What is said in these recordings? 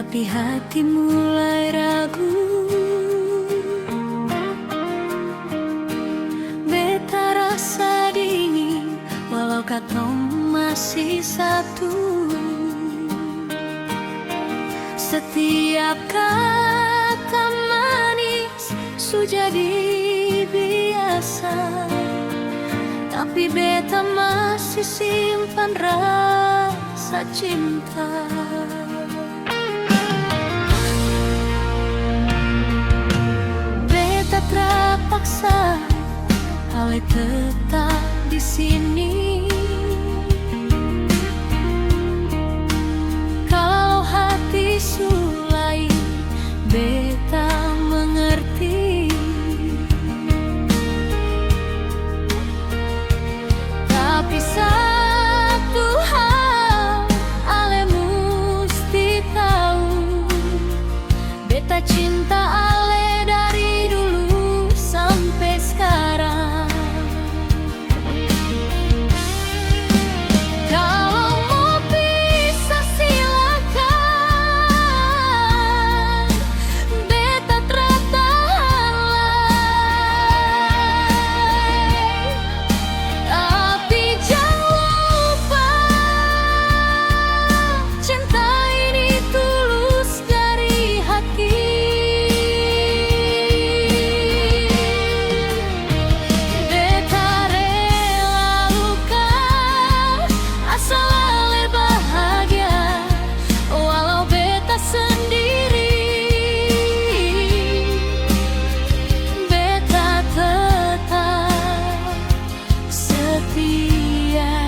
tapi hati mulai ragu. Beta rasa dingin walau kata masih satu. Setiap kata manis sudah jadi biasa, tapi beta masih simpan rasa cinta. Beta terpaksa ale tetap di sini. Kalau hati sulai, beta mengerti. Tapi satu hal ale musti tahu, beta cinta ale dari dulu sampai sekarang. Kalau mau pisah silakan, beta tertahan. Tapi jangan lupa, cinta ini tulus dari hati. Beta rela luka asal ale bahagia, walau beta sendiri. Beta tetap setia,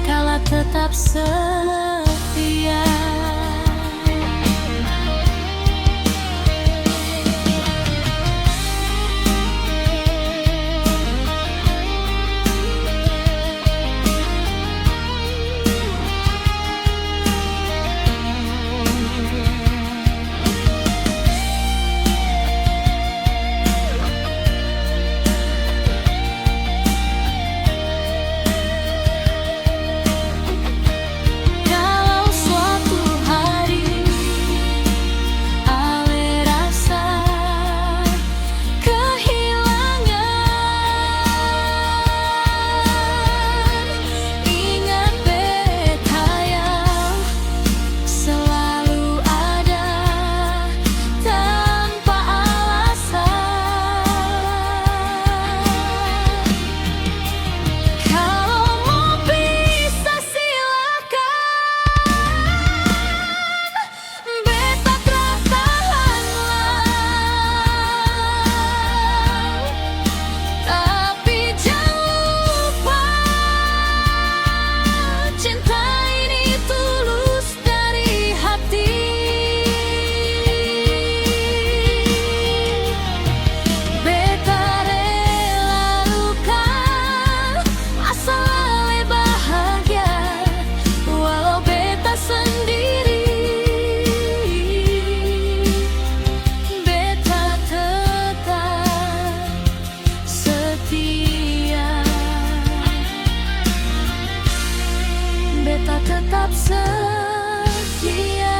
kala tetap setia. Kalau suatu hari ale rasa kehilangan, ingat beta yang selalu ada tanpa alasan. Kalau mau pisah silakan, beta tertahanlah. Tapi jangan lupa, cinta ini tulus dari hati. Beta rela luka asal ale bahagia, walau beta sendiri. Beta tetap setia, beta tetap setia.